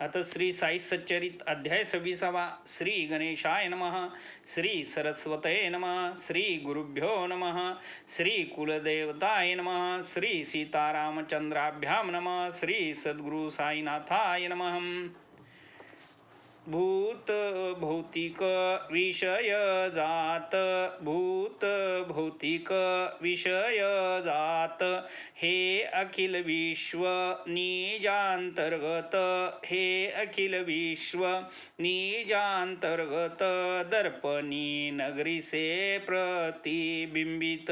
अथ श्री साई सच्चरित अध्याय 26 श्री गणेशाय नमः, श्री सरस्वतये नमः, श्री गुरुभ्यो नमः, श्री कुलदेवताय नमः, श्री सीतारामचंद्राभ्याम नमः, श्री सद्गुरु साईनाथाय नमः। भूत भौतिक विषय जात, भूत भौतिक विषय जात, हे अखिल विश्व निजांतर्गत, हे अखिल विश्व निजांतर्गत, दर्पणी नगरी से प्रतिबिंबित,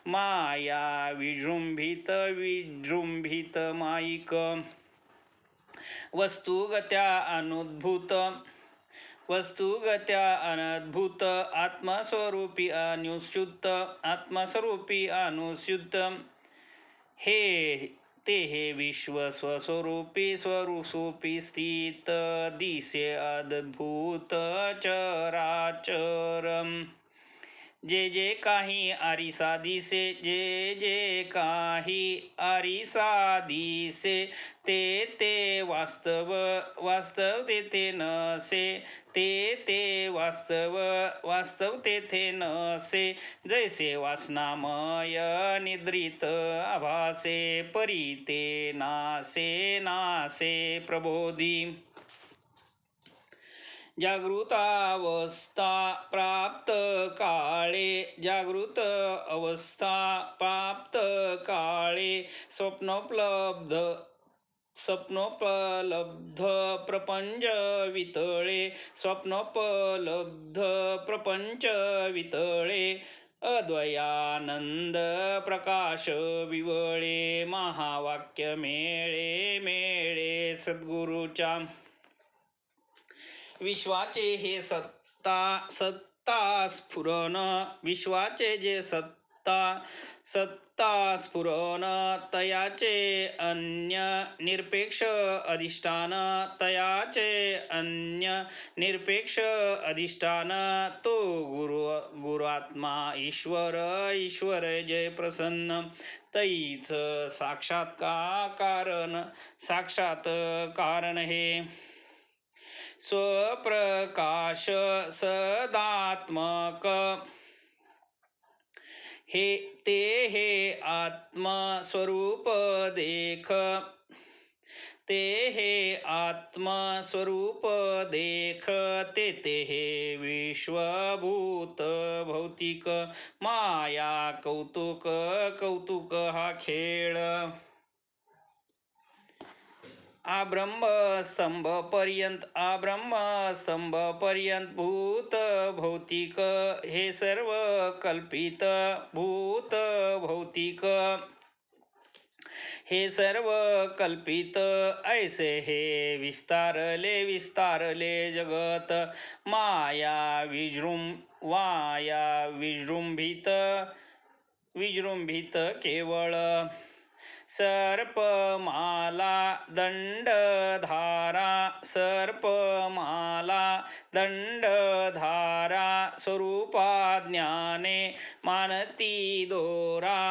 माया विजृंभित विजृंभित माईक, वस्तुगत्या अनुद्भूत, वस्तुगत्या अनद्भूत, आत्मस्वरूपी अनुस्युत, आत्मस्वरूपी अनुस्युत, हे ते हे विश्व स्वस्वरूपी स्वरूपी स्थित, दिसे अद्भुत चराचरम, जे जे काही आरिसा दिसे, जे जे काही आरिसा दिसे, ते ते वास्तव, वास्तव तेथे नसे, ते ते वास्तव, वास्तव तेथे नसे, जैसे वासनामय निद्रित आभासे, परी ते नासे नासे प्रबोधी, जागृतावस्था प्राप्त काळे, जागृत अवस्था प्राप्त काळे, स्वप्नोपलब्ध, स्वप्नोपलब्ध प्रपंच वितळे, स्वप्नोपलब्ध प्रपंच वितळे, अद्वयानंद प्रकाश विवळे, महावाक्य मेळे मेळे सद्गुरूच्या, विश्वाचे हे सत्ता सत्ता स्फुरण, विश्वाचे जे सत्ता सत्ता स्फुरण, तयाचे अन्य निरपेक्ष अधिष्ठान, तयाचे अन्य निरपेक्ष अधिष्ठान, तो गुरुआत्मा ईश्वर, ईश्वर जय प्रसन्न, तैच कारण साक्षात कारण हे, स्वप्रकाश सदात्मक, हे ते हे आत्मस्वरूप देख, ते हे आत्मस्वरूप देख, ते ते हे विश्वभूत भौतिक माया कौतुक, कौतुक हा खेळ, आब्रह्मस्तंभ पर्यंत, आब्रह्मस्तंभ पर्यंत, भूत भौतिक हे सर्व कल्पित, भूत भौतिक हे सर्व कल्पित, ऐसे हे विस्तारले विस्तारले जगत, माया विजृंभित विजृंभित केवळ, सर्पमाला दंडधारा, सर्पमाला दंडधारा, स्वरूपाज्ञाने मानती दोरा,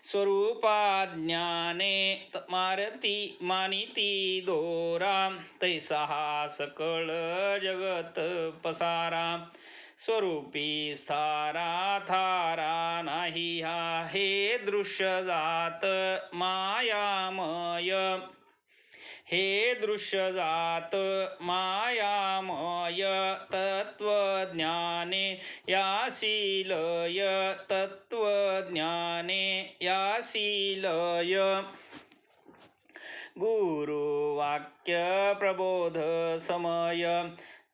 स्वरूपाज्ञाने मानिती दोरा, तैसा हा सकळ जगत पसारा, स्वरूपी स्थारा थारा नाही हा, हे दृश्य जात मायामय, हे दृश्य जात मायामय, तत्वज्ञाने यासीलय, तत्वज्ञाने यासीलय, गुरुवाक्य प्रबोध समय,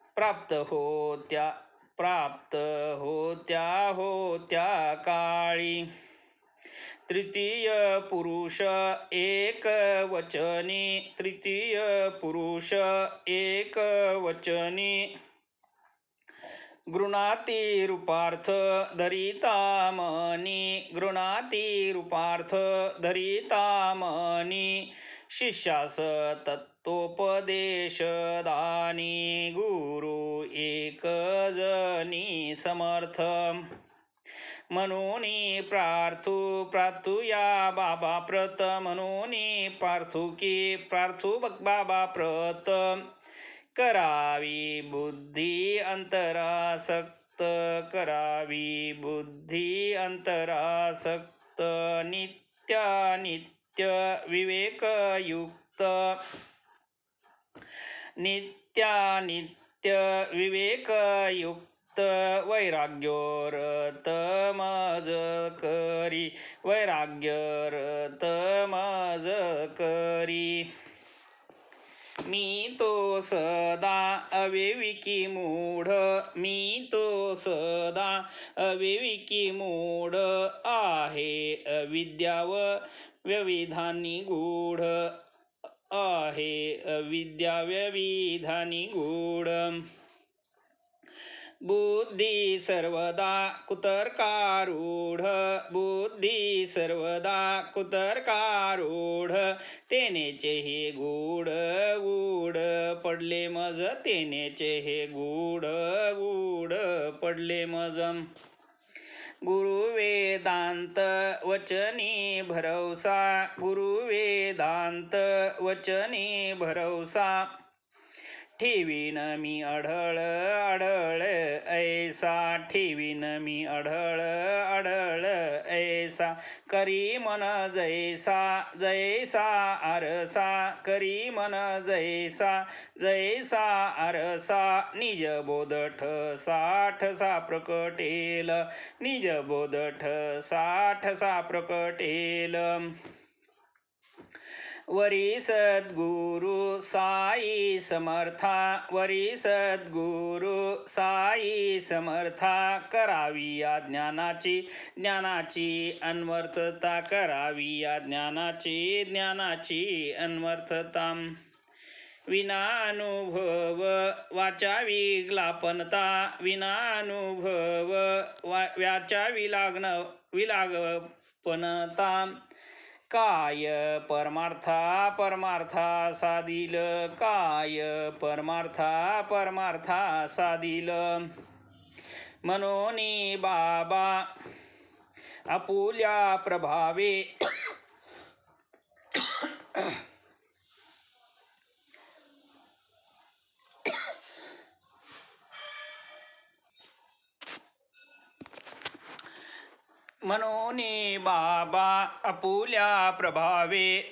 प्राप्त होत्या काळी, तृतीय पुरुष एक वचनी, तृतीय पुरुष एक वचनी, गृणाती रूपार्थ धरिता मनी, गृणाती रूपार्थ धरिता मनी, शिष्यास तत्वोपदेश दानी, गुरु एक जनी समर्थ, म्हणून प्रार्थूया बाबा प्रत, म्हणून प्रार्थू बाबा प्रत. करावी बुद्धी अंतरासक्त, करावी बुद्धी अंतरासक्त. नित्य विवेकयुक्त, नित्य विवेकयुक्त. वैराग्योरत मज करी, वैराग्यरत मज करी. मी तो सदा अविवेकी मूढ, मी तो सदा अविवेकी मूढ. आहे अविद्या व व्यविधानी गूढ, आहे अविद्या व्यविधानी गूढ. बुद्धी सर्वदा कुतर्कारूढ, बुद्धी सर्वदा कुतर्कारूढ. तेनेचे हे गूढ गूढ पडले मज, तेनेचे हे गूढ गूढ पडले मज. गुरु वेदांत वचनी भरवसा, गुरु वेदांत वचनी भरवसा. ठेवीन मी आढळ आढळ ऐसा, ठेवीन मी आढळ आढळ ऐसा. करी मन जैसा जैसा आरसा, करी मन जैसा जैसा आरसा. निज बोध ठसा ठसा प्रकटेल, निज बोध ठसा ठसा प्रकटेल. वरी सद्गुरु साई समर्था, वरी सद्गुरु साई समर्था. करावी या ज्ञानाची ज्ञानाची अन्वर्थता, करावी या ज्ञानाची ज्ञानाची अन्वर्थता. विनानुभव वाचा विलापनता, विनानुभव वाचा विलापनता. काय परमार्था परमार्था साधिल, काय परमार्था परमार्था साधिल. म्हणून बाबा आपुल्या प्रभावे, म्हणून बाबा आपुल्या प्रभावे,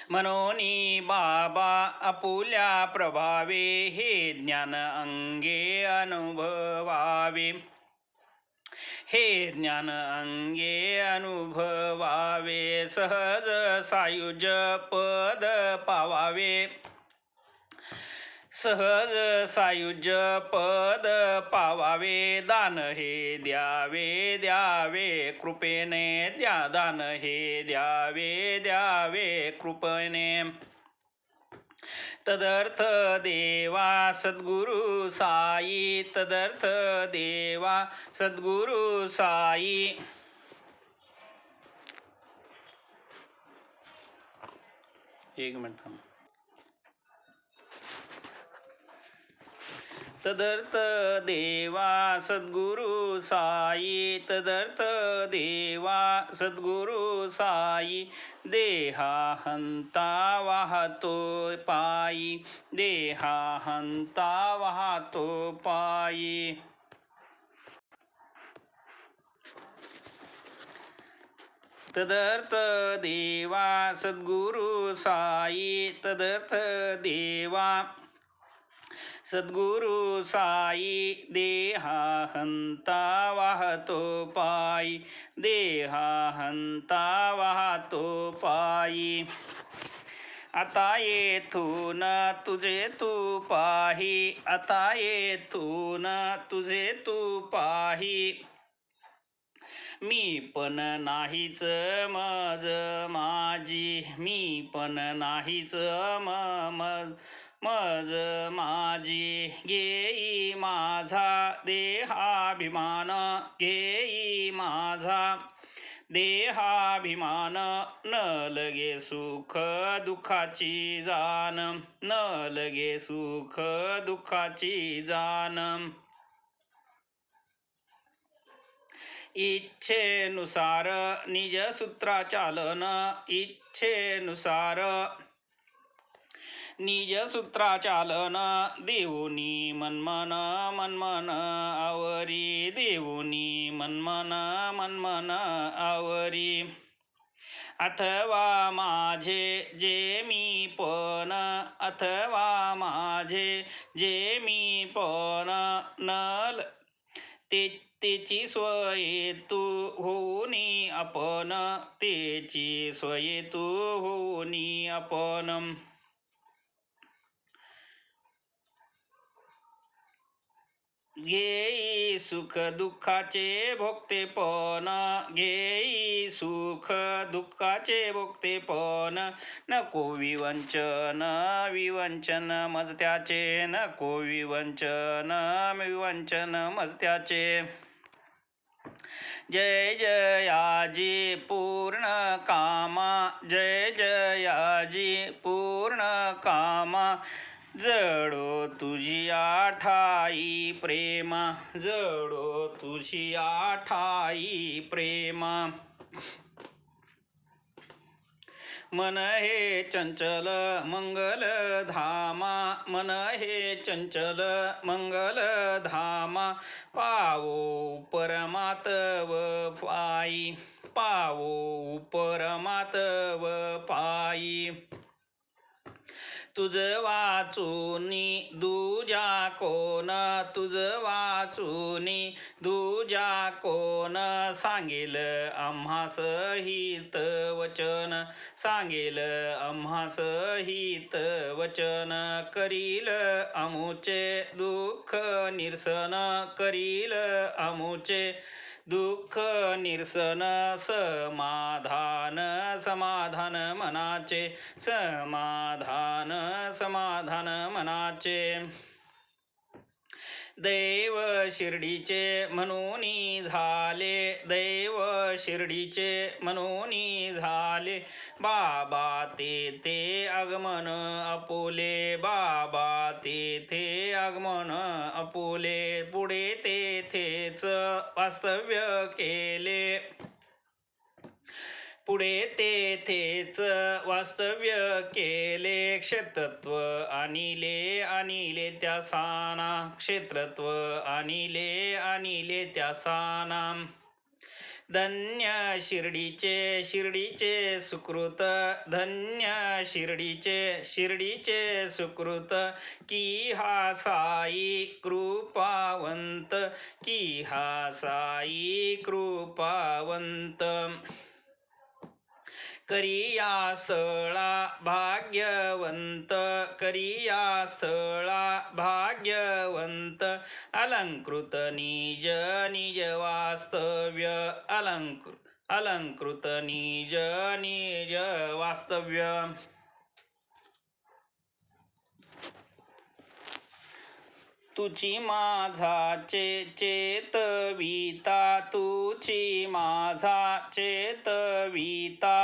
म्हणून बाबा आपुल्या प्रभावे. हे ज्ञान अंगे अनुभवावे, हे ज्ञान अंगे अनुभवावे. सहज सायुज पद पावावे, सहज सायुज्य पद पावावे. दान हे द्यावे द्यावे कृपेने, दान हे द्यावे द्यावे कृपेने. तदर्थ देवा सद्गुरु साई, तदर्थ देवा सद्गुरु साई. एक मिनिट थांब. तदर्थ देवा सद्गुरु साई, तदर्थ देवा सद्गुरु साई. देहा हंता वाहतो पायी, देहा हंता वाहतो पायी. तदर्थ देवा सद्गुरु साई, तदर्थ देवा सद्गुरु साई. देहा हंता वाहतो पायी, देहा हंता वाहतो पायी. आता येथून तुझे तू पाही, आता येथून तुझे तू पाही. मी पण नाहीच मज माझी, मी पण नाहीच मज माझी. घेई माझा देहाभिमान, घेई माझा देहाभिमान. न लगे सुख दुःखाची जाण, न लगे सुख दुःखाची जाण. इच्छेनुसार निज सूत्राचालन इच्छेनुसार निज सूत्राचालन देऊनी मनमन मनमन आवरी देऊनी मनमन मनमन आवरी अथवा माझे जे मी पण अथवा माझे जे मी पण नल तेची स्वये तू होऊनी आपण तेची स्वये तू होऊनी आपण घेई सुख दुःखाचे भोगतेपण घेई सुख दुःखाचे भोगतेपण नको विवंचन विवंचन मज त्याचे नको विवंचन विवंचन मज त्याचे जय जयाजी पूर्ण कामा जय जयाजी पूर्ण कामा जडो तुझी ठाई प्रेमा जडो तुझी ठाई प्रेमा मन हे चंचल मंगल धामा मन हे चंचल मंगल धामा पावो परमात्व पायी पावो परमात्व पायी तुझ वाचूनी दुजा कोण तुझ वाचूनी दुजा कोण सांगेल आम्हास हित वचन सांगेल आम्हास हित वचन करील आमुचे दुःख निरसन करील आमुचे दुःख निरसन समाधान समाधान मनाचे समाधान समाधान मनाचे दैव शिर्डीचे म्हणूनी झाले दैव शिर्डीचे म्हणूनी झाले बाबा ते आगमन अपोले बाबा ते आगमन अपोले पुढे तेथेच वास्तव्य केले पुढे तेथेच वास्तव्य केले क्षेत्रत्व आणिले त्या साना क्षेत्रत्व आणिले त्या साना धन्य शिर्डीचे सुकृत धन्य शिर्डीचे सुकृत की हा साई कृपावंत की हा साई कृपावंत करिया स्थळा भाग्यवंत करिया स्थळा भाग्यवंत अलंकृत निज निज वास्तव्य अलंकृत निज निज वास्तव्य तुची माझाचे चेतविता तुची माझा चेतविता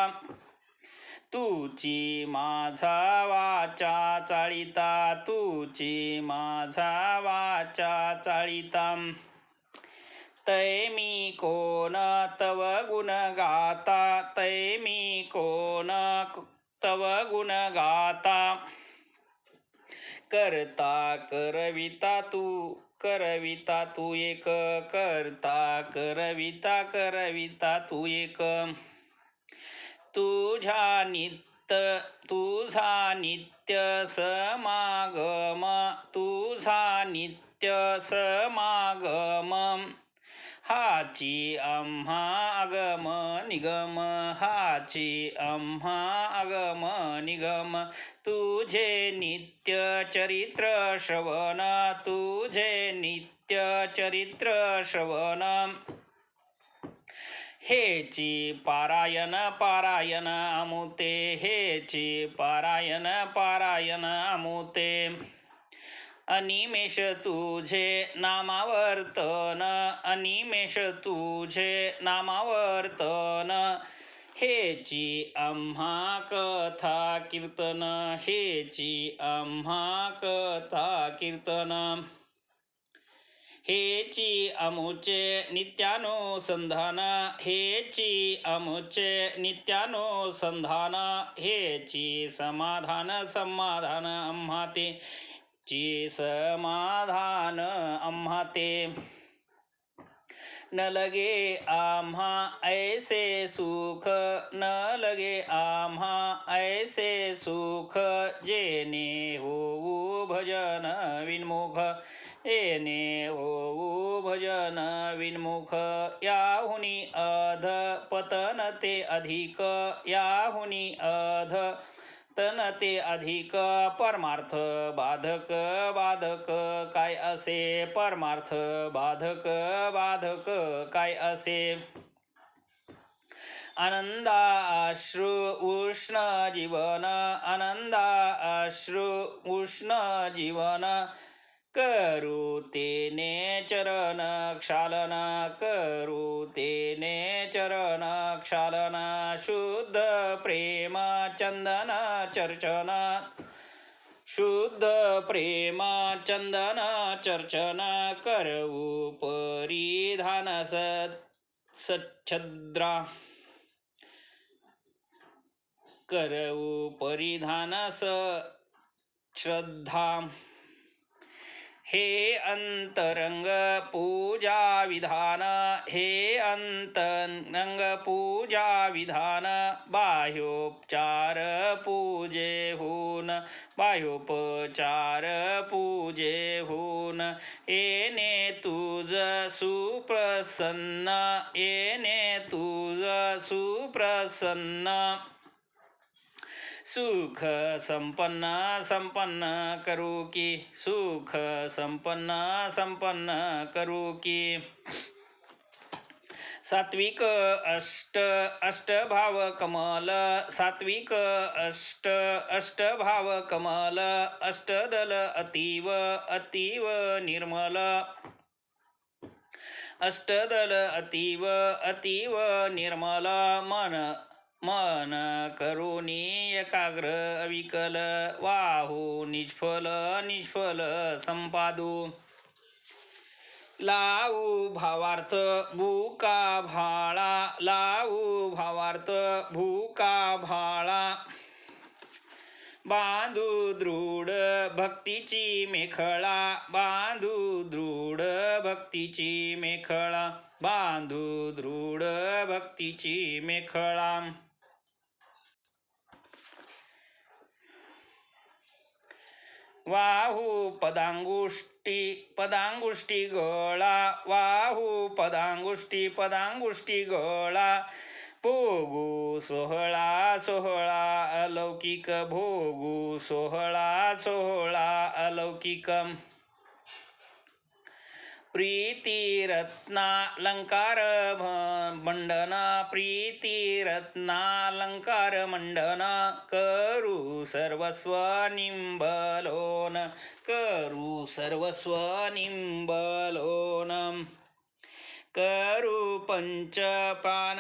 तुची माझा वाचा चाळिता तुची माझा वाचा चाळिता तै मी कोण तव गुण गाता तै मी कोण तव गुण गाता करता करविता तू एक करता करविता तू एक तुझा नित्य समागम तुझा नित्य समागम हाची आम्हा आगम निगम हाची आम्हा आगम निगम तुझे नित्य चरित्र श्रवण तुझे नित्य चरित्र श्रवण हेची पारायण अमुते हेची पारायण अमुते अनिमेष तुझे नामावर्तन अनिमेष तुझे नामावर्तन हेची आम्हा कथा कीर्तन हेची आम्हा कथा कीर्तन हेची अमुचे नित्यानुसंधान, हेची अमुचे नित्यानुसंधान, हेची समाधान समाधान आम्हा ते, ची समाधान आम्हा ते. न लगे आम्हा ऐसे सुख, न लगे आम्हा ऐसे सुख, जेने होऊ भजन विन्मुख, येने होऊ भजन विन्मुख. याहुनी अध पतन ते अधिक, याहुनी अध तन ते अधिक, परमार्थ बाधक बाधक काय असे, परमार्थ बाधक बाधक काय असे. आनंदा अश्रु उष्ण जीवन, आनंदा अश्रु उष्ण जीवन, करू तेने चरण क्षालन, करू तेने चरण क्षालन. शुद्ध प्रेम चंदन चर्चन, शुद्ध प्रेम चंदन चर्चन, करऊ परिधान सच्छद्रा, करऊ परिधान श्रद्धा. हे अंतरंग पूजा विधान, हे अंतरंग पूजा विधान, बाह्योपचार पूजेहून, बाह्योपचार पूजेहून. येणे तुझ सुप्रसन्न, येणे तुझ सुप्रसन्न, सुख संपन्न संपन्न करू की, सुख संपन्न संपन्न करू की. सात्विक अष्ट अष्टभाव कमल, सात्विक अष्टभाव कमल, अष्टदल अतीव अतीव निर्मल, अष्टदल अतीव अतीव निर्मल. मन करुणी एकाग्र अविकल, वाहू निष्फल निष्फल संपादू. लावू भावार्थ भूका भाळा, लावू भावार्थ भूका भाळा, बांधू दृढ भक्तीची मेखळा, बांधू दृढ भक्तीची मेखळा, बांधू दृढ भक्तीची मेखळा. वाहू पदांगुष्टी पदांगुष्टी गळा, वाहू पदांगुष्टी पदांगुष्टी गळा, भोगू सोहळा सोहळा अलौकिक, भोगू सोहळा सोहळा अलौकिक. प्रीतिरत्नालंकार मंडन, प्रीतिरत्नालंकार मंडन, करू सर्वस्व निंबलोन, करू सर्वस्व निंबलोन. करू पंचप्राण,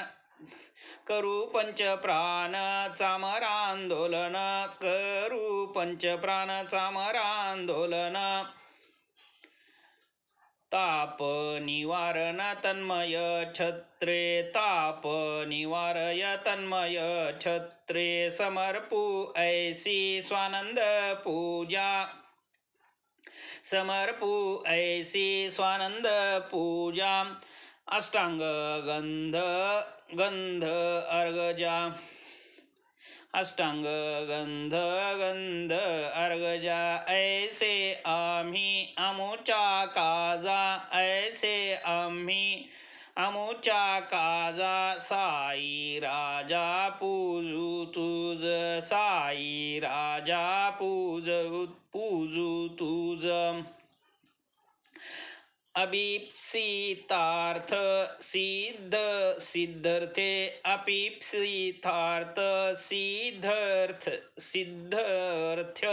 करू पंचप्राण चामरांदोलन, करू पंचप्राण चामरांदोलन. ताप निवारण तन्मय छत्रे, ताप निवारय तन्मय छत्रे, समर्पू ऐसी स्वानंद पूजा, समर्पू ऐसी स्वानंद पूजा. अष्टांग गंध गंध अर्गजा, अष्टांग गंध गंध अर्गजा. ऐसे आम्ही अमुच्या काजा, ऐसे आम्ही अमुच्या काजा, साई राजा पूजू तुझ, साई राजा पूजू तुझ. अभीप्सितार्थ सिद्ध सिद्धर्थे, अभीप्सितार्थ सिद्धर्थ सिद्धर्थ.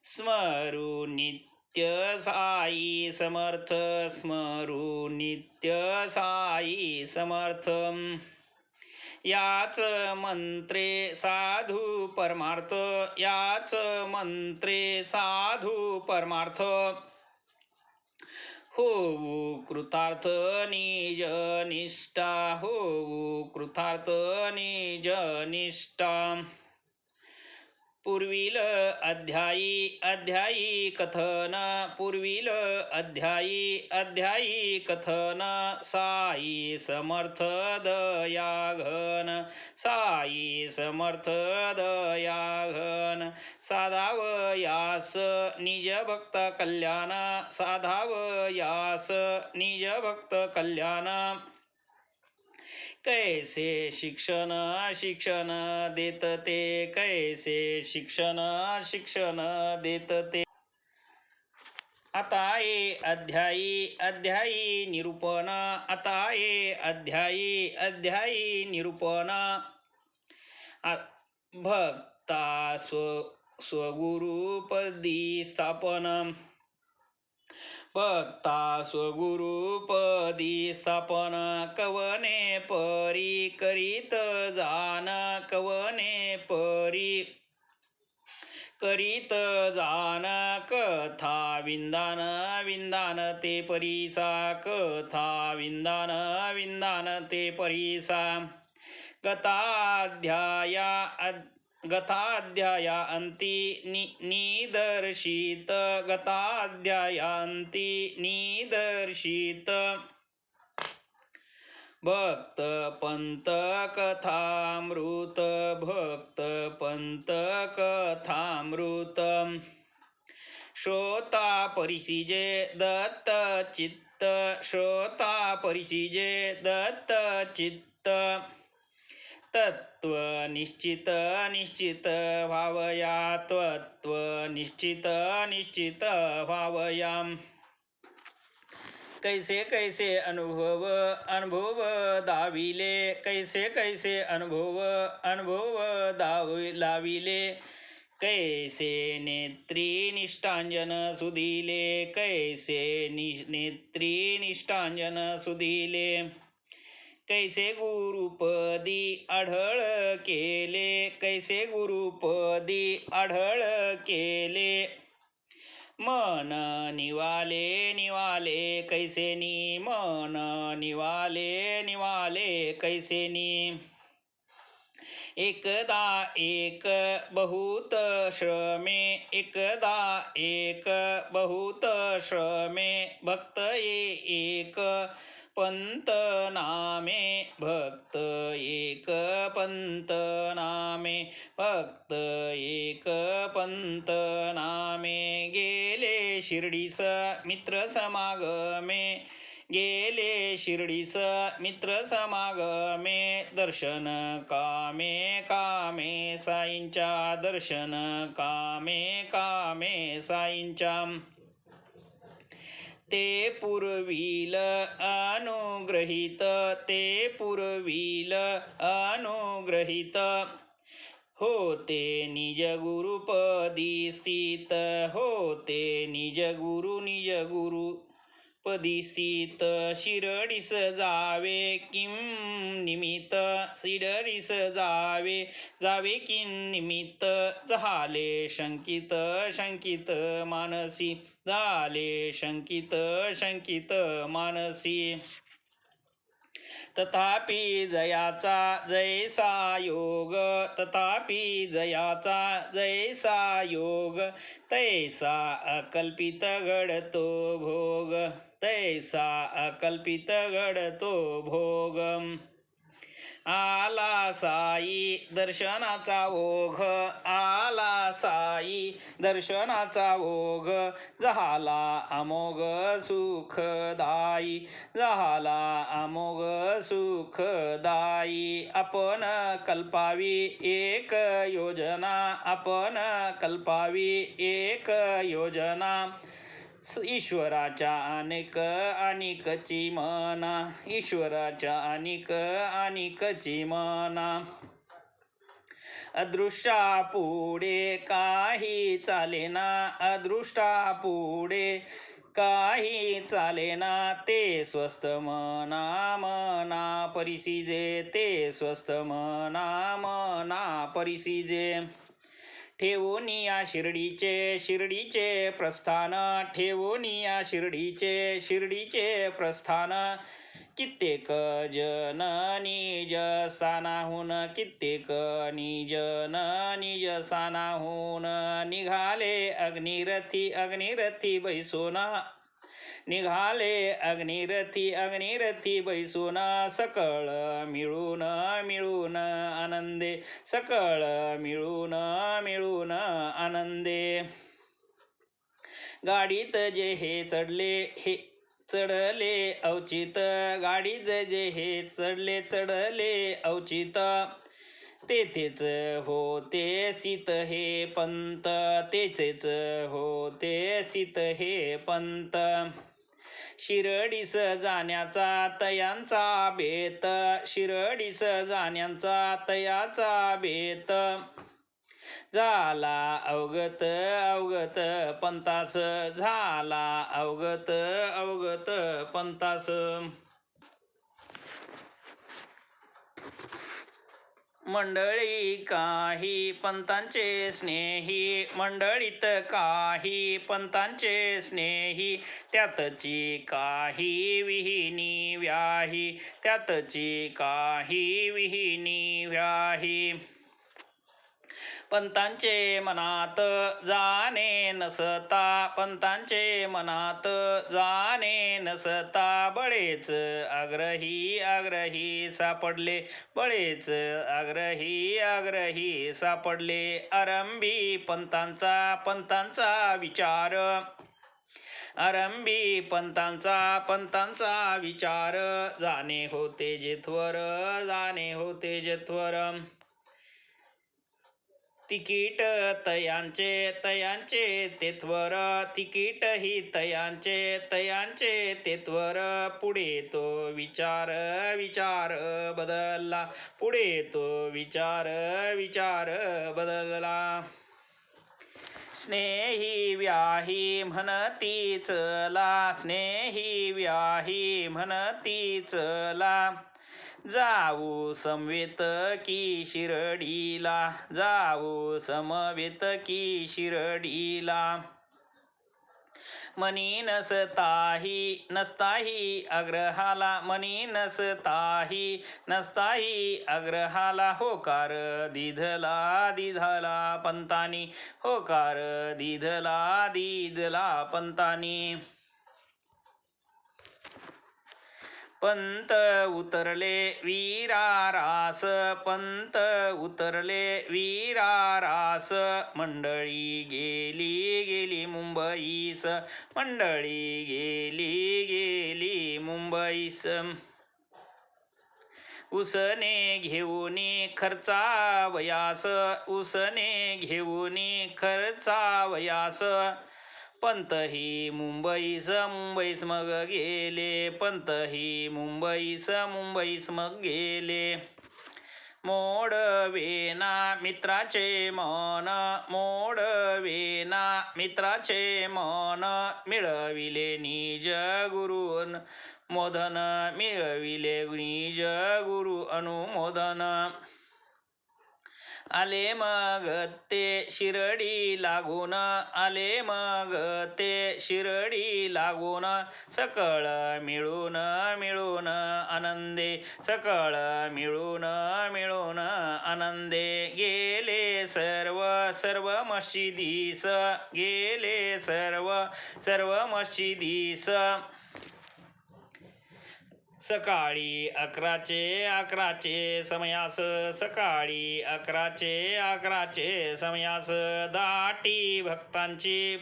स्मरू नित्य साई समर्थ, स्मरू नित्य साई समर्थ. याच मंत्रे साधू परमार्थ, याच मंत्रे साधू परमार्थ. होऊ कृतार्थ निज निष्ठा, होऊ कृतार्थ निज निष्ठा. पूर्वील अध्यायी कथन, पूर्वील अध्यायी कथन, साई समर्थ दयाघन, साई समर्थ दयाघन. साधावयास निज भक्त कल्याण, साधावयास निज भक्त कल्याण. कैसे शिक्षण देत ते, कैसे शिक्षण देत ते. आता ये अध्यायी निरूपण, आता ये अध्यायी निरूपण. भक्ता स्वगुरुपदी स्थापन, भक्ता स्वगुरुपदी स्थापन. कवने परी करीत जान, कवने परी करीत जान. कथा विंदान विंदान ते परीसा, कथा विंदान ते परीसा. गताध्यायांती निदर्शित, गताध्यायांती निदर्शित. भक्त पंत कथामृत, भक्त पंत कथामृत. श्रोता परिसिजे दत्त चित्त, श्रोता परिसिजे दत्त चित्त. तत्व निश्चित भावया, तत्व निश्चित भावया. कैसे कैसे अनुभव दाविले, कैसे अनुभव लाविले. कैसे नेत्री निष्ठांजन सुदिले, कैसे नेत्री निष्ठांजन सुदिले. कैसे गुरुपदी आढळ केले, कैसे गुरुपदी आढळ केले. मन निवाले कैसेनी, मन निवाले कैसेनी. एकदा एक बहुत श्रमे, एकदा एक बहुत श्रमे. भक्त एक पंत नामे, भक्त एक पंत नामे, भक्त एक पंत नामे. गेले शिर्डीस मित्र समागमे, गेले शिर्डीस मित्र समागमे. दर्शन कामे साईंच्या, दर्शन कामे साईंच्या. ते पुरविल अनुग्रहित, ते पुरविल अनुग्रहित. होते निज गुरुपदी स्थित, होते निज गुरु पदी स्थित. शिरडीस जावे किं निमित्त, शिरडीस जावे किं निमित्त. झाले शंकित मानसी, झाले शंकित मानसी. तथापि जयाचा जैसा योग, तथापि जयाचा जैसा योग. तैसा अकल्पित घडतो भोग, तैसा अकल्पित घडतो भोग. आला साई दर्शनाचा ओघ, आला साई दर्शनाचा ओघ. झाला अमोघ सुखदाई, झाला अमोघ सुखदाई. आपण कल्पावी एक योजना, आपण कल्पावी एक योजना. ईश्वराच्या अनेकची मना, ईश्वराच्या अनेकची मना. अदृष्टापुढे काही चालेना, अदृष्टापुढे काही चालेना. ते स्वस्थ मना परिसिजे, ते स्वस्थ मना परिसिजे. ठेवून या शिर्डीचे प्रस्थान, ठेवून या शिर्डीचे प्रस्थान. कित्येक जन निज स्थानाहून, कित्येक निजन निज स्थानाहून निघाले अग्निरथी बैसून, निघाले अग्निरथी बैसून. सकळ मिळून आनंदे, सकळ मिळून आनंदे. गाडीत जे हे चढले अवचित, गाडीत जे हे चढले अवचित. तेथेच होते स्थित हे पंत, तेथेच होते स्थित हे पंत. शिर्डीस जाण्याचा तयांचा बेत, शिर्डीस जाण्याचा तयाचा बेत. झाला अवगत पंतास, झाला अवगत पंतास. मंडळी काही पंतांचे स्नेही, मंडळीत काही पंतांचे स्नेही. त्यातची काही विहिनी व्याही, त्यातची काही विहिनी व्याही. पंतांचे मनात जाणे नसता, पंतांचे मनात जाणे नसता. बळेच आग्रही सापडले, बळेच आग्रही सापडले. आरंभी पंतांचा विचार, आरंभी पंतांचा विचार. जाणे होते जेथवर, जाणे होते जेथवर. तिकीट तयांचे तेथवर, तिकीट ही तयांचे तेथवर. पुढे तो विचार बदलला, पुढे तो विचार बदलला. स्नेही व्याही म्हणती चला, स्नेही व्याही म्हणती चला. जाऊ समवेत की शिर्डीला, जाऊ समवेत की शिर्डीला. मनी नसताही आग्रहाला, मनी नसताही आग्रहाला. होकार दिधला पंतानी, होकार दिधला पंतानी. पंत उतरले वीरारास, पंत उतरले वीरारास. मंडळी गेली मुंबईस, मंडळी गेली मुंबईस. उसने घेऊनी खर्चावयास, उसने घेऊनी खर्चावयास. पंतही मुंबईस मग गेले, पंतही मुंबईस मग गेले. मोडवेना मित्राचे मन, मोडवेना मित्राचे मन. मिळविले निज गुरु अनुमोदन, मिळविले निज गुरु अनुमोदन. आले मग ते शिर्डी लागून, आले मग ते शिर्डी लागून. सकळ मिळून आनंदे, सकळ मिळून आनंदे. गेले सर्व मशिदीस, गेले सर्व मशिदीस. सकाळी अकराचे समयास, सकाळी अकराचे समयास. दाटी भक्तांची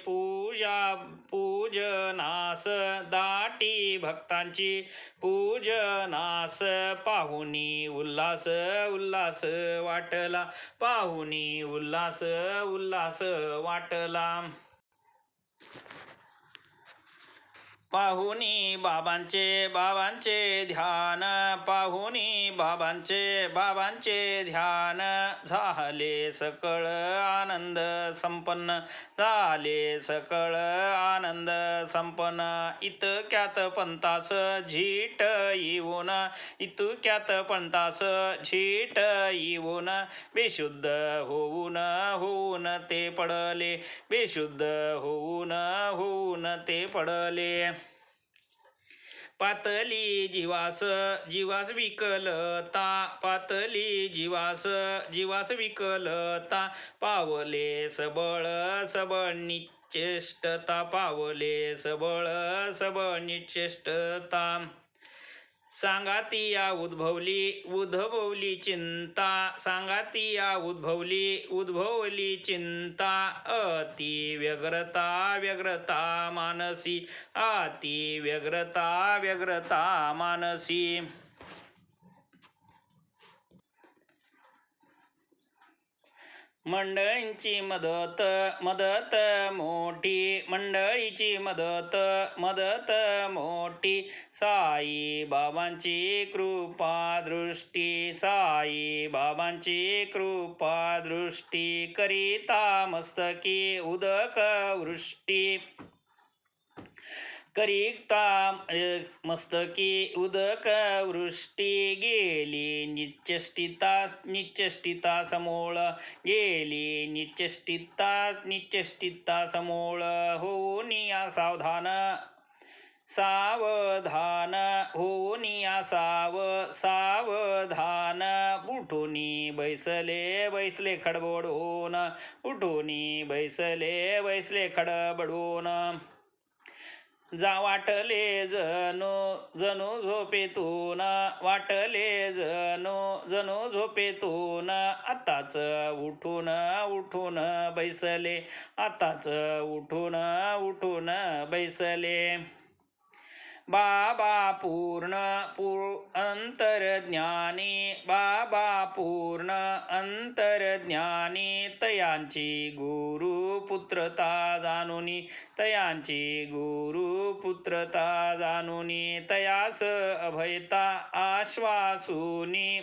पूजनास, दाटी भक्तांची पूजनास. पाहुनी उल्हास वाटला, पाहुनी उल्हास वाटला. पाहुनी बाबांचे ध्यान, पाहुनी बाबांचे ध्यान, झाले सकळ आनंद संपन्न, झाले सकळ आनंद संपन्न. इतक्यात पंतास झीट येऊन, इतक्यात पंतास झीट येऊन, बेशुद्ध होऊन ते पडले, बेशुद्ध होऊन ते पडले. पातली जीवास विकलता, पातली जीवास विकलता, पावले सबळ निश्चेष्टता, पावले सबळ निश्चेष्टता. सांगातिया उद्भवली चिंता, सांगातिया उद्भवली चिंता, अति व्यग्रता मानसी, अति व्यग्रता मानसी. मंडळींची मदत मोठी, मंडळीची मदत मोठी, साई बाबांची कृपा दृष्टी, साई बाबांची कृपा दृष्टी, करिता मस्तकी उदक वृष्टी, करिता मस्तकी उदक वृष्टी. गेली निश्चेष्टिता समूळ, गेली निश्चेष्टिता समूळ, होऊनिया सावधान, होऊनिया सावधान. उठूनी बैसले खडबडून, उठूनी बैसले खडबडून. वाटले जणू झोपेतून, वाटले जणू झोपेतून, आताच उठून बैसले, आताच उठून बैसले. बाबा पूर्ण अंतर्ज्ञानी, बाबा पूर्ण अंतर्ज्ञानी, तयांची गुरुपुत्रता जाणुनी, तयांची गुरुपुत्रता जाणुनी, तयास अभयता आश्वासुनी,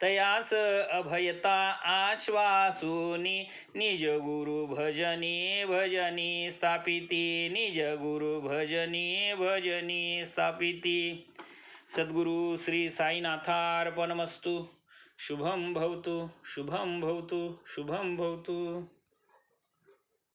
तयास अभयता आश्वासुनी. निज गुरु भजनी स्थापिती, निज गुरु भजनी स्थापिती. सद्गुरु श्री साईनाथार्पणमस्तु. शुभं भवतु, शुभं भवतु, शुभं भवतु.